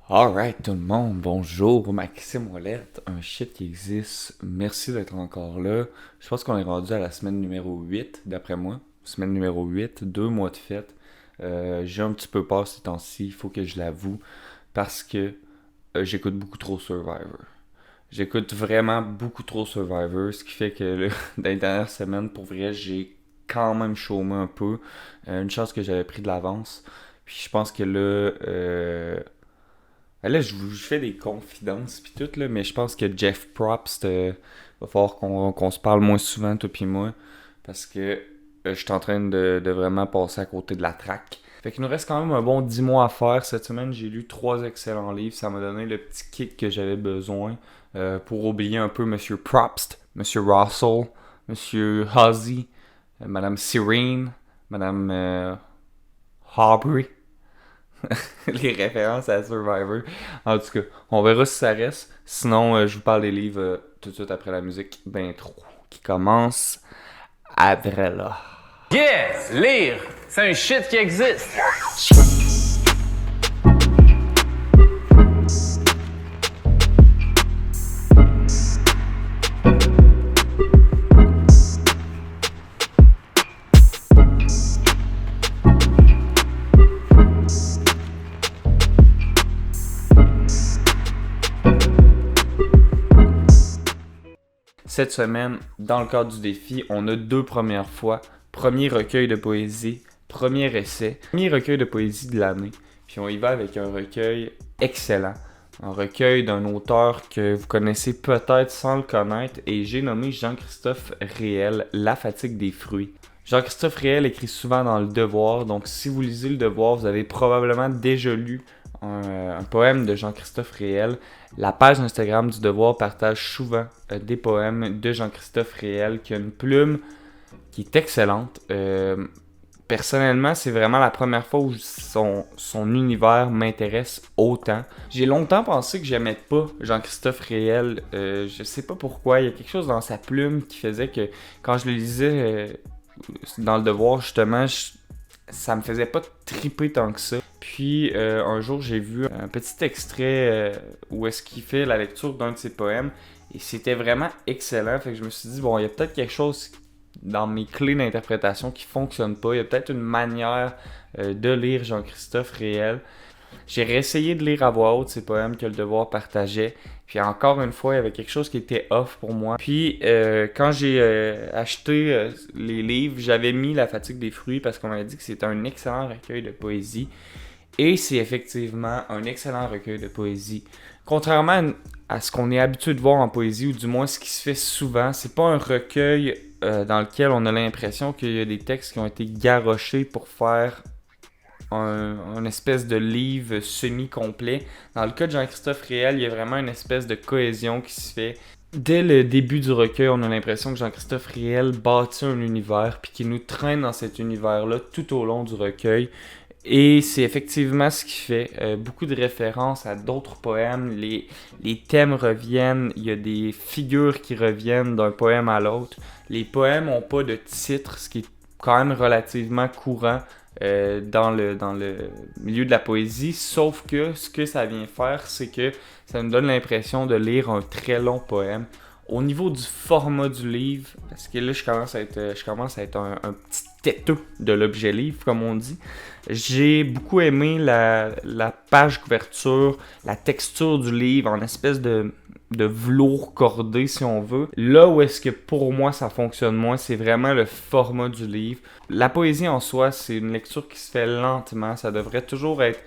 Alright tout le monde, bonjour, Maxime Ouellette, un shit qui existe, merci d'être encore là. Je pense qu'on est rendu à la semaine numéro 8, d'après moi. Semaine numéro 8, 2 mois de fête. J'ai un petit peu peur ces temps-ci, il faut que je l'avoue, parce que j'écoute beaucoup trop Survivor. J'écoute vraiment beaucoup trop Survivor, ce qui fait que là, dans les dernières semaines, pour vrai, j'ai quand même chômé un peu. Une chance que j'avais pris de l'avance. Puis je pense que là, je vous fais des confidences pis tout, là, mais je pense que Jeff Probst, va falloir qu'on se parle moins souvent, toi pis moi, parce que je suis en train de vraiment passer à côté de la traque. Fait qu'il nous reste quand même un bon 10 mois à faire. Cette semaine, j'ai lu 3 excellents livres. Ça m'a donné le petit kick que j'avais besoin pour oublier un peu Monsieur Probst, Monsieur Russell, Monsieur Huzzy, Madame Serene, Madame Aubrey. Les références à Survivor. En tout cas, on verra si ça reste. Sinon, je vous parle des livres tout de suite après la musique d'intro qui commence après là. Yeah! Lire! C'est un shit qui existe! Cette semaine, dans le cadre du défi, on a 2 premières fois. Premier recueil de poésie, premier essai, premier recueil de poésie de l'année. Puis on y va avec un recueil excellent. Un recueil d'un auteur que vous connaissez peut-être sans le connaître et j'ai nommé Jean-Christophe Réel, La fatigue des fruits. Jean-Christophe Réel écrit souvent dans Le Devoir, donc si vous lisez Le Devoir, vous avez probablement déjà lu un poème de Jean-Christophe Réel. La page Instagram du Devoir partage souvent des poèmes de Jean-Christophe Réel qui a une plume qui est excellente. Personnellement, c'est vraiment la première fois où son univers m'intéresse autant. J'ai longtemps pensé que j'aimais pas Jean-Christophe Réel. Je sais pas pourquoi. Il y a quelque chose dans sa plume qui faisait que quand je le lisais dans Le Devoir, justement, ça me faisait pas triper tant que ça. Puis un jour, j'ai vu un petit extrait où est-ce qu'il fait la lecture d'un de ses poèmes. Et c'était vraiment excellent. Fait que je me suis dit, bon, il y a peut-être quelque chose dans mes clés d'interprétation qui fonctionne pas. Il y a peut-être une manière de lire Jean-Christophe Réel. J'ai réessayé de lire à voix haute ces poèmes que Le Devoir partageait. Puis encore une fois, il y avait quelque chose qui était off pour moi. Puis quand j'ai acheté les livres, j'avais mis La fatigue des fruits parce qu'on m'avait dit que c'était un excellent recueil de poésie. Et c'est effectivement un excellent recueil de poésie. Contrairement à ce qu'on est habitué de voir en poésie, ou du moins ce qui se fait souvent, c'est pas un recueil dans lequel on a l'impression qu'il y a des textes qui ont été garrochés pour faire un espèce de livre semi-complet. Dans le cas de Jean-Christophe Réel, il y a vraiment une espèce de cohésion qui se fait. Dès le début du recueil, on a l'impression que Jean-Christophe Réel bâtit un univers, puis qu'il nous traîne dans cet univers-là tout au long du recueil. Et c'est effectivement ce qui fait beaucoup de références à d'autres poèmes. Les thèmes reviennent, il y a des figures qui reviennent d'un poème à l'autre. Les poèmes n'ont pas de titre, ce qui est quand même relativement courant dans le milieu de la poésie. Sauf que ce que ça vient faire, c'est que ça nous donne l'impression de lire un très long poème. Au niveau du format du livre, parce que là je commence à être un petit têteux de l'objet livre, comme on dit. J'ai beaucoup aimé la page couverture, la texture du livre en espèce de velours cordé si on veut. Là où est-ce que pour moi ça fonctionne moins, c'est vraiment le format du livre. La poésie en soi, c'est une lecture qui se fait lentement. Ça devrait toujours être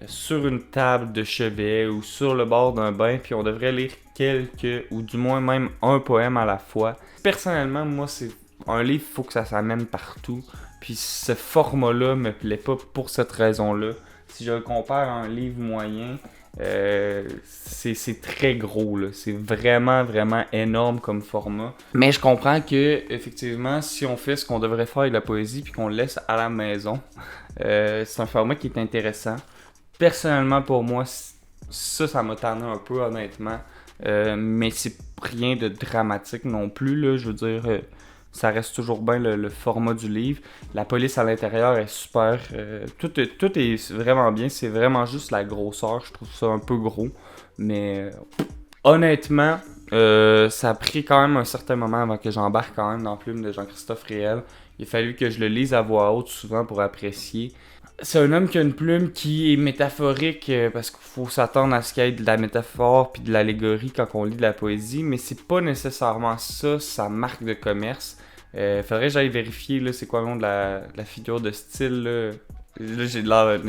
sur une table de chevet ou sur le bord d'un bain, puis on devrait lire quelques, ou du moins même un poème à la fois. Personnellement, moi, c'est un livre, il faut que ça s'amène partout. Puis ce format-là me plaît pas pour cette raison-là. Si je le compare à un livre moyen, c'est très gros, là. C'est vraiment, vraiment énorme comme format. Mais je comprends que, effectivement, si on fait ce qu'on devrait faire avec la poésie puis qu'on le laisse à la maison, c'est un format qui est intéressant. Personnellement, pour moi, ça m'a tanné un peu, honnêtement. Mais c'est rien de dramatique non plus, là. Je veux dire, ça reste toujours bien le format du livre. La police à l'intérieur est super. Tout est vraiment bien. C'est vraiment juste la grosseur. Je trouve ça un peu gros. Mais honnêtement, ça a pris quand même un certain moment avant que j'embarque quand même dans la plume de Jean-Christophe Réel. Il a fallu que je le lise à voix haute souvent pour apprécier. C'est un homme qui a une plume qui est métaphorique parce qu'il faut s'attendre à ce qu'il y ait de la métaphore puis de l'allégorie quand on lit de la poésie, mais c'est pas nécessairement ça sa marque de commerce. Faudrait que j'aille vérifier là, c'est quoi le nom de la figure de style. Là j'ai de l'air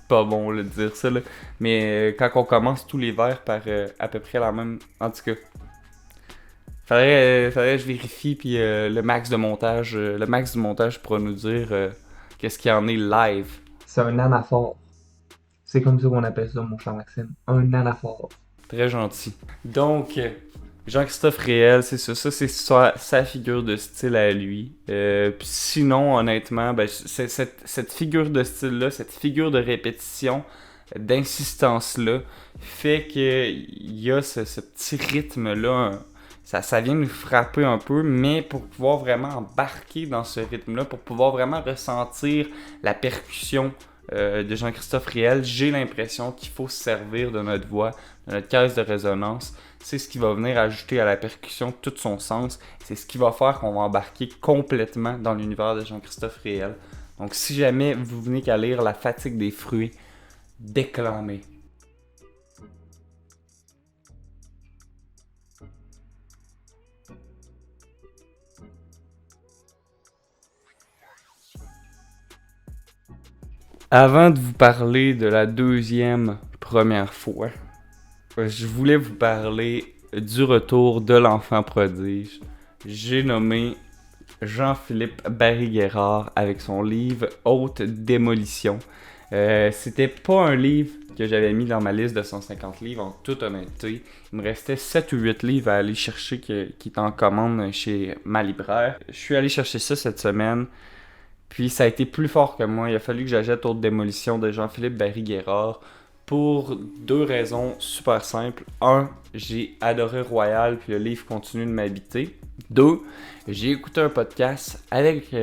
pas bon là, de dire ça, là. Mais quand on commence tous les vers par à peu près la même. En tout cas. Faudrait que je vérifie puis le max du montage pourra nous dire qu'est-ce qu'il y en est live. C'est un anaphore. C'est comme ça qu'on appelle ça, mon cher Maxime. Un anaphore. Très gentil. Donc, Jean-Christophe Réel, c'est ça. Ça, c'est sa figure de style à lui. Puis sinon, honnêtement, ben, cette figure de style-là, cette figure de répétition, d'insistance-là, fait qu'il y a ce petit rythme-là. Ça vient nous frapper un peu, mais pour pouvoir vraiment embarquer dans ce rythme-là, pour pouvoir vraiment ressentir la percussion de Jean-Christophe Réel, j'ai l'impression qu'il faut se servir de notre voix, de notre caisse de résonance. C'est ce qui va venir ajouter à la percussion tout son sens. C'est ce qui va faire qu'on va embarquer complètement dans l'univers de Jean-Christophe Réel. Donc si jamais vous venez qu'à lire La fatigue des fruits, déclamez. Avant de vous parler de la deuxième première fois, je voulais vous parler du retour de l'enfant prodige. J'ai nommé Jean-Philippe Barry-Guerrard avec son livre Haute Démolition. C'était pas un livre que j'avais mis dans ma liste de 150 livres, en toute honnêteté. Il me restait 7 ou 8 livres à aller chercher qui est en commande chez ma libraire. Je suis allé chercher ça cette semaine. Puis ça a été plus fort que moi. Il a fallu que j'achète Haute Démolition de Jean-Philippe Barry-Guerrard pour 2 raisons super simples. 1, j'ai adoré Royal, puis le livre continue de m'habiter. 2, j'ai écouté un podcast avec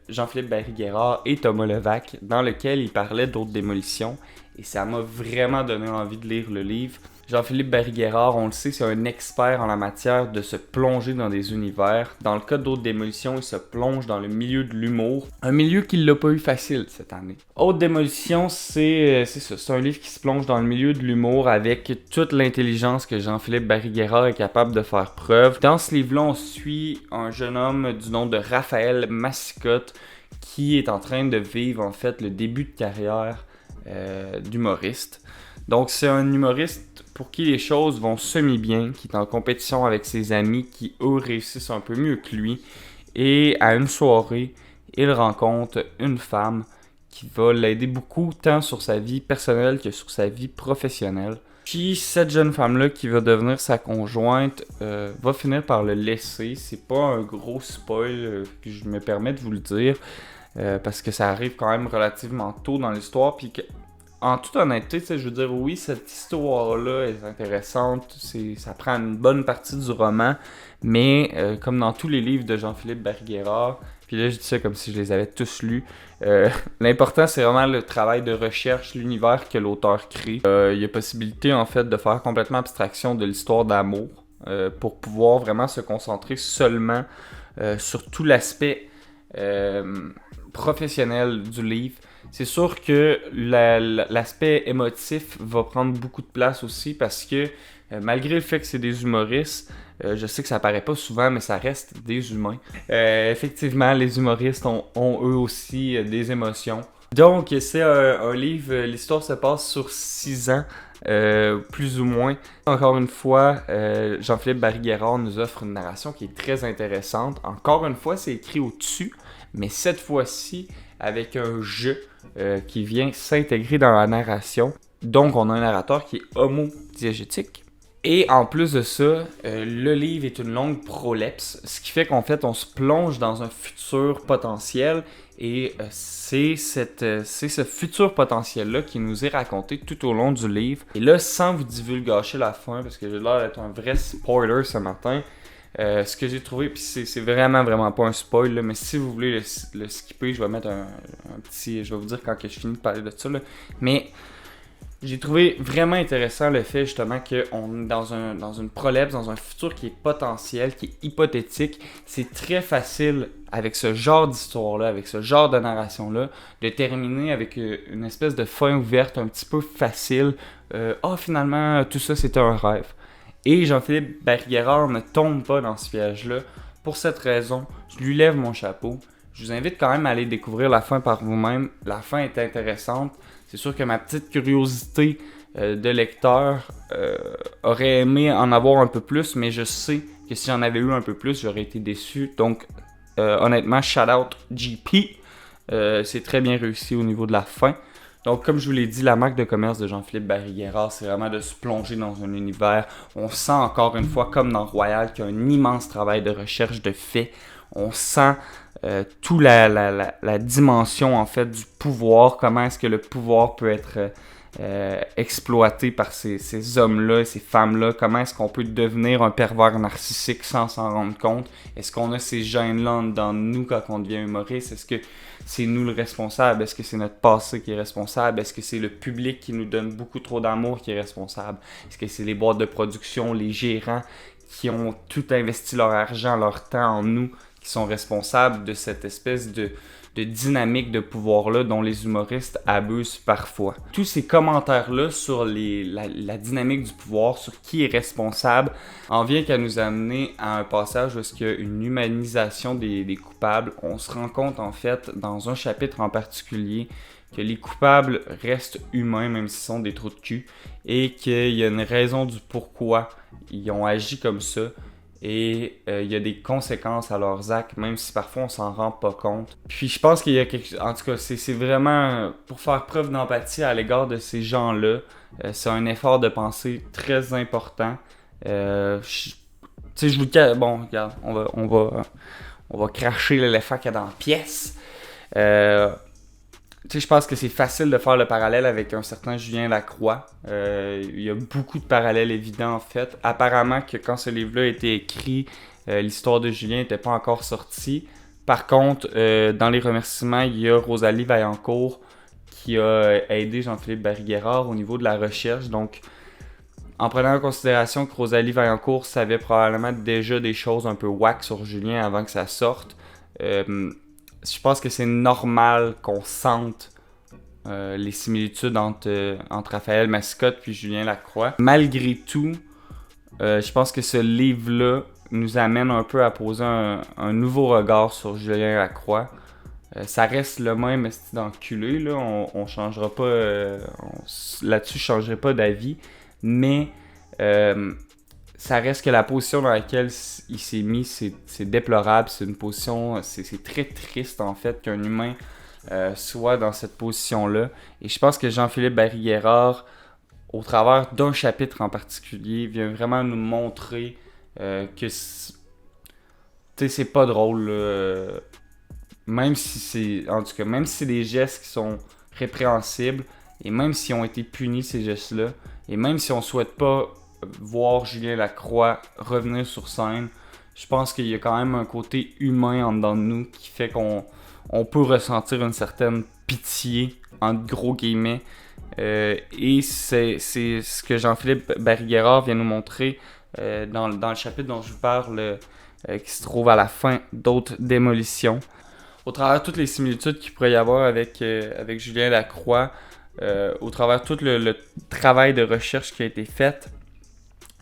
Jean-Philippe Barry-Guerrard et Thomas Levac dans lequel il parlait d'Haute Démolition. Et ça m'a vraiment donné envie de lire le livre. Jean-Philippe Barry-Guerrard, on le sait, c'est un expert en la matière de se plonger dans des univers. Dans le cas d'Haute Démolition, il se plonge dans le milieu de l'humour. Un milieu qu'il n'a pas eu facile cette année. Haute Démolition, c'est ça. C'est un livre qui se plonge dans le milieu de l'humour avec toute l'intelligence que Jean-Philippe Barry-Guerrard est capable de faire preuve. Dans ce livre-là, on suit un jeune homme du nom de Raphaël Massicotte qui est en train de vivre en fait le début de carrière d'humoriste. Donc c'est un humoriste pour qui les choses vont semi-bien, qui est en compétition avec ses amis qui eux réussissent un peu mieux que lui. Et à une soirée, il rencontre une femme qui va l'aider beaucoup tant sur sa vie personnelle que sur sa vie professionnelle. Puis cette jeune femme-là qui va devenir sa conjointe va finir par le laisser. C'est pas un gros spoil que je me permets de vous le dire parce que ça arrive quand même relativement tôt dans l'histoire. Puis en toute honnêteté, je veux dire, oui, cette histoire-là est intéressante, ça prend une bonne partie du roman, mais comme dans tous les livres de Jean-Philippe Barry-Guerrard, puis là je dis ça comme si je les avais tous lus, l'important c'est vraiment le travail de recherche, l'univers que l'auteur crée. Il y a possibilité en fait de faire complètement abstraction de l'histoire d'amour pour pouvoir vraiment se concentrer seulement sur tout l'aspect professionnel du livre. C'est sûr que l'aspect émotif va prendre beaucoup de place aussi parce que malgré le fait que c'est des humoristes, je sais que ça paraît pas souvent, mais ça reste des humains. Effectivement, les humoristes ont eux aussi des émotions. Donc, c'est un livre, l'histoire se passe sur 6 ans, plus ou moins. Encore une fois, Jean-Philippe Barry-Guerrard nous offre une narration qui est très intéressante. Encore une fois, c'est écrit au-dessus, mais cette fois-ci, avec un jeu qui vient s'intégrer dans la narration. Donc, on a un narrateur qui est homodiégétique. Et en plus de ça, le livre est une longue prolepse, ce qui fait qu'en fait, on se plonge dans un futur potentiel. Et c'est ce futur potentiel-là qui nous est raconté tout au long du livre. Et là, sans vous divulgacher la fin, parce que j'ai l'air d'être un vrai spoiler ce matin, Ce que j'ai trouvé, puis c'est vraiment pas un spoil, là, mais si vous voulez le skipper, je vais mettre un petit... Je vais vous dire quand que je finis de parler de ça, là. Mais j'ai trouvé vraiment intéressant le fait justement qu'on est dans une prolepse, dans un futur qui est potentiel, qui est hypothétique. C'est très facile avec ce genre d'histoire-là, avec ce genre de narration-là, de terminer avec une espèce de fin ouverte un petit peu facile. Finalement, tout ça c'était un rêve. Et Jean-Philippe Barry-Guerrard ne tombe pas dans ce piège-là. Pour cette raison, je lui lève mon chapeau. Je vous invite quand même à aller découvrir la fin par vous-même. La fin est intéressante. C'est sûr que ma petite curiosité de lecteur aurait aimé en avoir un peu plus, mais je sais que si j'en avais eu un peu plus, j'aurais été déçu. Donc, honnêtement, shout out GP. C'est très bien réussi au niveau de la fin. Donc, comme je vous l'ai dit, la marque de commerce de Jean-Philippe Barry-Guerrard, c'est vraiment de se plonger dans un univers. On sent encore une fois, comme dans Royal, qu'il y a un immense travail de recherche de faits. On sent toute la dimension en fait du pouvoir, comment est-ce que le pouvoir peut être exploité par ces hommes-là, ces femmes-là, comment est-ce qu'on peut devenir un pervers narcissique sans s'en rendre compte, est-ce qu'on a ces gènes-là dans nous quand on devient humoriste, est-ce que c'est nous le responsable, est-ce que c'est notre passé qui est responsable, est-ce que c'est le public qui nous donne beaucoup trop d'amour qui est responsable, est-ce que c'est les boîtes de production, les gérants qui ont tout investi leur argent, leur temps en nous, qui sont responsables de cette espèce de dynamique de pouvoir-là dont les humoristes abusent parfois. Tous ces commentaires-là sur la dynamique du pouvoir, sur qui est responsable, en vient qu'à nous amener à un passage où il y a une humanisation des coupables. On se rend compte en fait, dans un chapitre en particulier, que les coupables restent humains même s'ils sont des trous de cul et qu'il y a une raison du pourquoi ils ont agi comme ça. Et il y a des conséquences à leurs actes, même si parfois on s'en rend pas compte. Puis je pense qu'il y a quelque chose... En tout cas, c'est vraiment pour faire preuve d'empathie à l'égard de ces gens-là. C'est un effort de pensée très important. Tu sais, je vous dis... Bon, regarde, on va cracher l'éléphant qu'il y a dans la pièce. Tu sais, je pense que c'est facile de faire le parallèle avec un certain Julien Lacroix. Il y a beaucoup de parallèles évidents en fait. Apparemment que quand ce livre-là a été écrit, l'histoire de Julien n'était pas encore sortie. Par contre, dans les remerciements, il y a Rosalie Vaillancourt qui a aidé Jean-Philippe Barry-Guerrard au niveau de la recherche. Donc, en prenant en considération que Rosalie Vaillancourt savait probablement déjà des choses un peu whack sur Julien avant que ça sorte, je pense que c'est normal qu'on sente les similitudes entre Raphaël Mascotte puis Julien Lacroix. Malgré tout, je pense que ce livre-là nous amène un peu à poser un nouveau regard sur Julien Lacroix. Ça reste le même esti d'enculé, là. On changera pas... là-dessus, je changerai pas d'avis. Mais... ça reste que la position dans laquelle il s'est mis, c'est déplorable. C'est une position, c'est très triste en fait qu'un humain soit dans cette position-là. Et je pense que Jean-Philippe Barry-Guerrard, au travers d'un chapitre en particulier, vient vraiment nous montrer que c'est pas drôle. Même si même si c'est des gestes qui sont répréhensibles, et même si ont été punis ces gestes-là, et même si on souhaite pas voir Julien Lacroix revenir sur scène, je pense qu'il y a quand même un côté humain en dedans de nous qui fait qu'on peut ressentir une certaine pitié, entre gros guillemets. Et c'est ce que Jean-Philippe Barry-Guerrard vient nous montrer dans le chapitre dont je vous parle, qui se trouve à la fin d'Haute Démolition. Au travers de toutes les similitudes qu'il pourrait y avoir avec Julien Lacroix, au travers de tout le travail de recherche qui a été fait,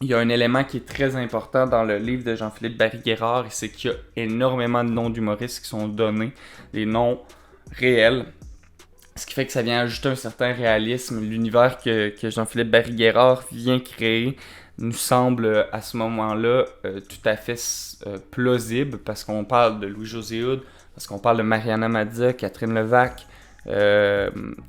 il y a un élément qui est très important dans le livre de Jean-Philippe Barry-Guerrard, et c'est qu'il y a énormément de noms d'humoristes qui sont donnés, des noms réels, ce qui fait que ça vient ajouter un certain réalisme. L'univers que Jean-Philippe Barry-Guerrard vient créer nous semble à ce moment-là tout à fait plausible, parce qu'on parle de Louis-José Hood, parce qu'on parle de Mariana Mazza, Catherine Levac.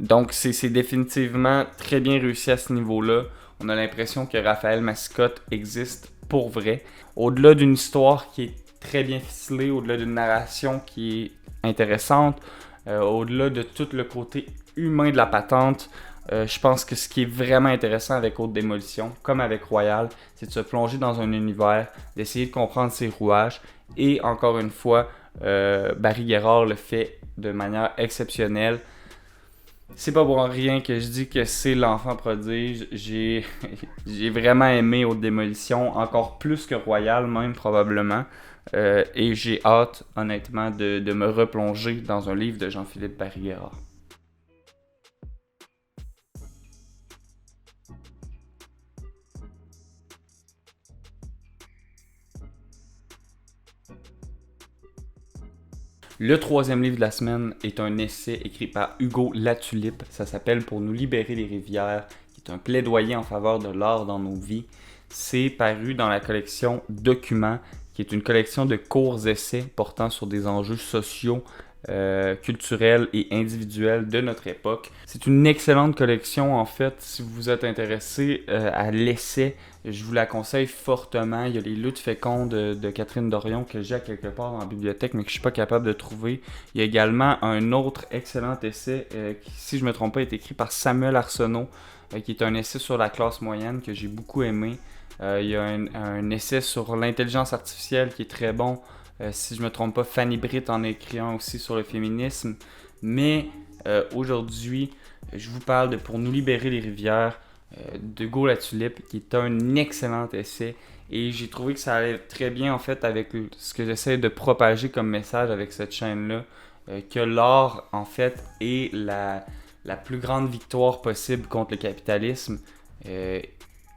Donc c'est définitivement très bien réussi à ce niveau-là. On a l'impression que Raphaël Mascotte existe pour vrai. Au-delà d'une histoire qui est très bien ficelée, au-delà d'une narration qui est intéressante, au-delà de tout le côté humain de la patente, Je pense que ce qui est vraiment intéressant avec Haute Démolition, comme avec Royal, c'est de se plonger dans un univers, d'essayer de comprendre ses rouages. Et encore une fois, Barry Guerrard le fait de manière exceptionnelle. C'est pas pour rien que je dis que c'est l'enfant prodige. J'ai vraiment aimé Haute Démolition, encore plus que Royal même probablement. Et j'ai hâte, honnêtement, de me replonger dans un livre de Jean-Philippe Barry Guerrard. Le troisième livre de la semaine est un essai écrit par Hugo Latulippe. Ça s'appelle Pour nous libérer les rivières, qui est un plaidoyer en faveur de l'art dans nos vies. C'est paru dans la collection Documents, qui est une collection de courts essais portant sur des enjeux sociaux, culturels et individuels de notre époque. C'est une excellente collection en fait. Si vous êtes intéressé à l'essai, je vous la conseille fortement. Il y a les Luttes fécondes de Catherine Dorion que j'ai à quelque part dans la bibliothèque mais que je suis pas capable de trouver. Il y a également un autre excellent essai qui, si je me trompe pas, est écrit par Samuel Arsenault, qui est un essai sur la classe moyenne que j'ai beaucoup aimé. Il y a un essai sur l'intelligence artificielle qui est très bon. Si je me trompe pas, Fanny Britt en écrit un aussi sur le féminisme. Mais aujourd'hui, je vous parle de Pour nous libérer les rivières de Hugo Latulippe, qui est un excellent essai. Et j'ai trouvé que ça allait très bien en fait avec ce que j'essaie de propager comme message avec cette chaîne-là. Que l'art en fait est la plus grande victoire possible contre le capitalisme.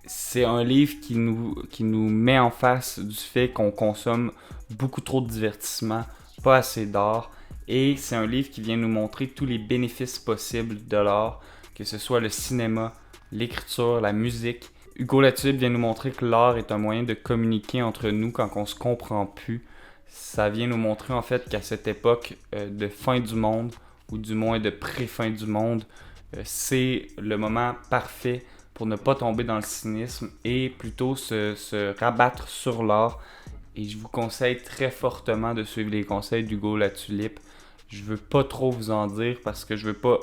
C'est un livre qui nous met en face du fait qu'on consomme beaucoup trop de divertissement, pas assez d'art. Et c'est un livre qui vient nous montrer tous les bénéfices possibles de l'art, que ce soit le cinéma, l'écriture, la musique. Hugo Latulippe vient nous montrer que l'art est un moyen de communiquer entre nous quand on se comprend plus. Ça vient nous montrer en fait qu'à cette époque de fin du monde, ou du moins de pré-fin du monde, c'est le moment parfait pour ne pas tomber dans le cynisme et plutôt se rabattre sur l'art. Et je vous conseille très fortement de suivre les conseils d'Hugo Latulippe. Je veux pas trop vous en dire parce que je veux pas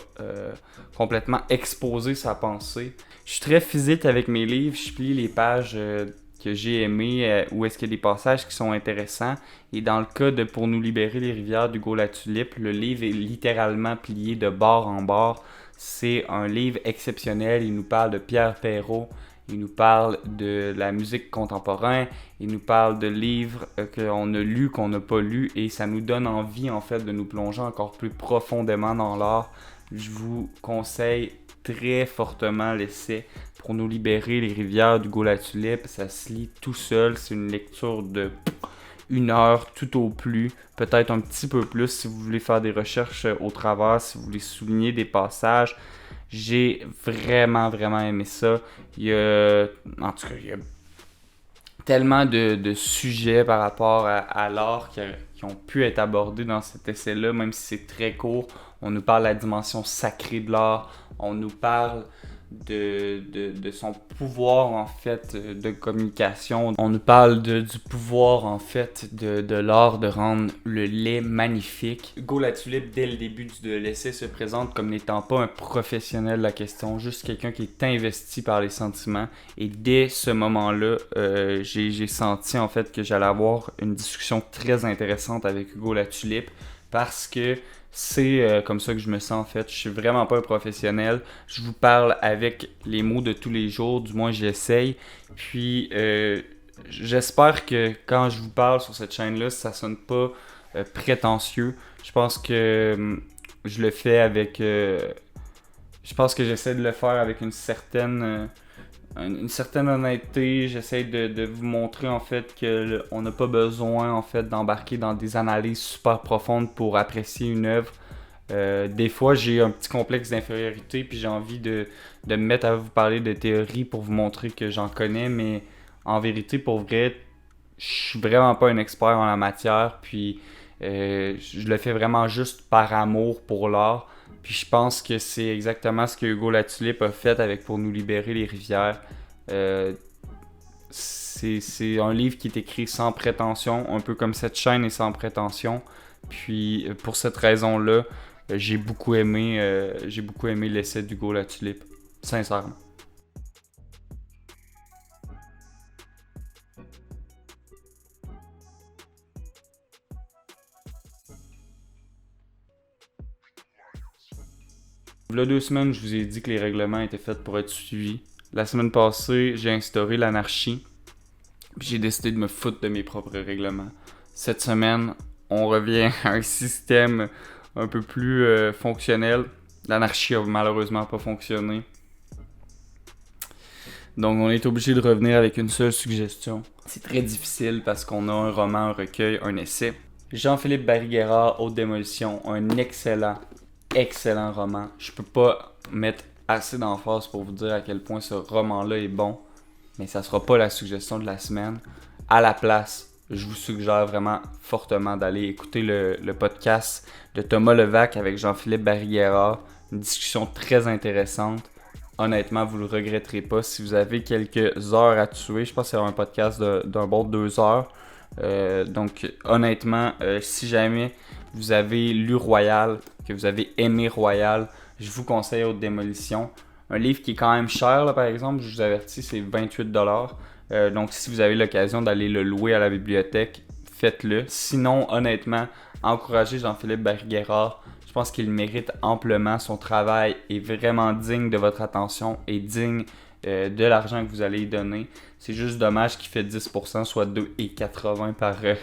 complètement exposer sa pensée. Je suis très physique avec mes livres, je plie les pages que j'ai aimées où est-ce qu'il y a des passages qui sont intéressants. Et dans le cas de Pour nous libérer les rivières d'Hugo Latulippe, le livre est littéralement plié de bord en bord. C'est un livre exceptionnel, il nous parle de Pierre Perrault, il nous parle de la musique contemporaine, il nous parle de livres qu'on a lus, qu'on n'a pas lus, et ça nous donne envie en fait de nous plonger encore plus profondément dans l'art. Je vous conseille très fortement l'essai Pour nous libérer les rivières d'Hugo Latulippe. Ça se lit tout seul, c'est une lecture de 1 heure tout au plus, peut-être un petit peu plus si vous voulez faire des recherches au travers, si vous voulez souligner des passages. J'ai vraiment aimé ça. Il y a tellement de sujets par rapport à l'art qui ont pu être abordés dans cet essai-là, même si c'est très court. On nous parle de la dimension sacrée de l'art, on nous parle de son pouvoir en fait de communication. On nous parle du pouvoir en fait de l'art de rendre le lait magnifique. Hugo Latulippe, dès le début de l'essai, se présente comme n'étant pas un professionnel de la question, juste quelqu'un qui est investi par les sentiments. Et dès ce moment-là, j'ai senti en fait que j'allais avoir une discussion très intéressante avec Hugo Latulippe parce que c'est comme ça que je me sens en fait. Je suis vraiment pas un professionnel. Je vous parle avec les mots de tous les jours, du moins j'essaye. Puis j'espère que quand je vous parle sur cette chaîne-là, ça sonne pas prétentieux. Je pense que je le fais avec... je pense que j'essaie de le faire avec une certaine honnêteté. J'essaie de vous montrer en fait qu'on n'a pas besoin en fait d'embarquer dans des analyses super profondes pour apprécier une œuvre. Des fois j'ai un petit complexe d'infériorité puis j'ai envie de me mettre à vous parler de théorie pour vous montrer que j'en connais, mais en vérité pour vrai je suis vraiment pas un expert en la matière, puis je le fais vraiment juste par amour pour l'art. Puis je pense que c'est exactement ce que Hugo Latulippe a fait avec Pour nous libérer les rivières. C'est un livre qui est écrit sans prétention, un peu comme cette chaîne est sans prétention. Puis pour cette raison-là, j'ai beaucoup aimé l'essai d'Hugo Latulippe. Sincèrement. Il y a 2 semaines, je vous ai dit que les règlements étaient faits pour être suivis. La semaine passée, j'ai instauré l'anarchie. J'ai décidé de me foutre de mes propres règlements. Cette semaine, on revient à un système un peu plus fonctionnel. L'anarchie a malheureusement pas fonctionné. Donc on est obligé de revenir avec une seule suggestion. C'est très difficile parce qu'on a un roman, un recueil, un essai. Jean-Philippe Barry-Guerrard, Haute Démolition, un excellent roman. Je peux pas mettre assez d'emphase pour vous dire à quel point ce roman-là est bon, mais ça sera pas la suggestion de la semaine. À la place, je vous suggère vraiment fortement d'aller écouter le podcast de Thomas Levac avec Jean-Philippe Barry-Guerrard. Une discussion très intéressante. Honnêtement, vous le regretterez pas. Si vous avez quelques heures à tuer, je pense que c'est un podcast d'un bon 2 heures. Donc honnêtement, si jamais vous avez lu Royal, que vous avez aimé Royal, je vous conseille Haute Démolition. Un livre qui est quand même cher, là, par exemple, je vous avertis, c'est 28$. Donc si vous avez l'occasion d'aller le louer à la bibliothèque, faites-le. Sinon, honnêtement, encouragez Jean-Philippe Barry-Guerrard. Je pense qu'il mérite amplement. Son travail est vraiment digne de votre attention et digne de l'argent que vous allez y donner. C'est juste dommage qu'il fait 10%, soit 2,80$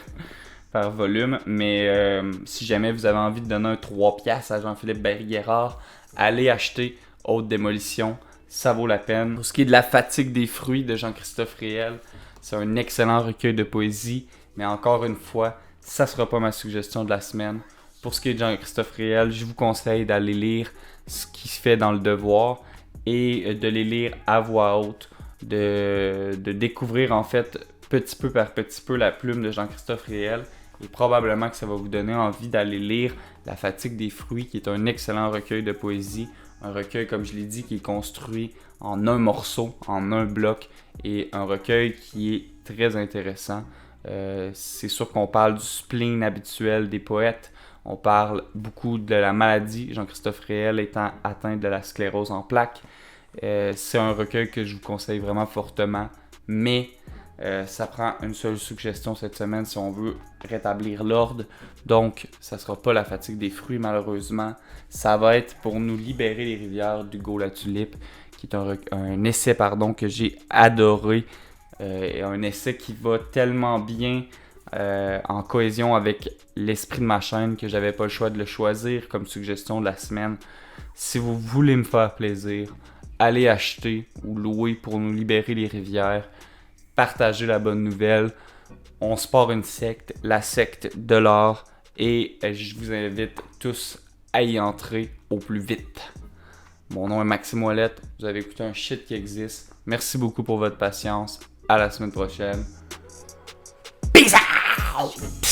par volume. Mais si jamais vous avez envie de donner un 3$ à Jean-Philippe Barry-Guerrard, allez acheter Haute Démolition. Ça vaut la peine. Pour ce qui est de La Fatigue des fruits de Jean-Christophe Riel, c'est un excellent recueil de poésie. Mais encore une fois, ça ne sera pas ma suggestion de la semaine. Pour ce qui est de Jean-Christophe Riel, je vous conseille d'aller lire ce qui se fait dans Le Devoir et de les lire à voix haute, de découvrir en fait petit peu par petit peu la plume de Jean-Christophe Riel et probablement que ça va vous donner envie d'aller lire La Fatigue des fruits qui est un excellent recueil de poésie, un recueil comme je l'ai dit qui est construit en un morceau, en un bloc et un recueil qui est très intéressant. C'est sûr qu'on parle du spleen habituel des poètes. On parle beaucoup de la maladie, Jean-Christophe Riel étant atteint de la sclérose en plaques. C'est un recueil que je vous conseille vraiment fortement, mais ça prend une seule suggestion cette semaine si on veut rétablir l'ordre. Donc, ça sera pas La Fatigue des fruits malheureusement. Ça va être Pour nous libérer les rivières d'Hugo Latulippe, qui est un essai que j'ai adoré. Un essai qui va tellement bien en cohésion avec l'esprit de ma chaîne que j'avais pas le choix de le choisir comme suggestion de la semaine. Si vous voulez me faire plaisir, allez acheter ou louer Pour nous libérer les rivières. Partagez la bonne nouvelle. On se part une secte, la secte de l'or, et je vous invite tous à y entrer au plus vite. Mon nom est Maxime Ouellette, vous avez écouté un shit qui existe. Merci beaucoup pour votre patience. À la semaine prochaine. Peace out!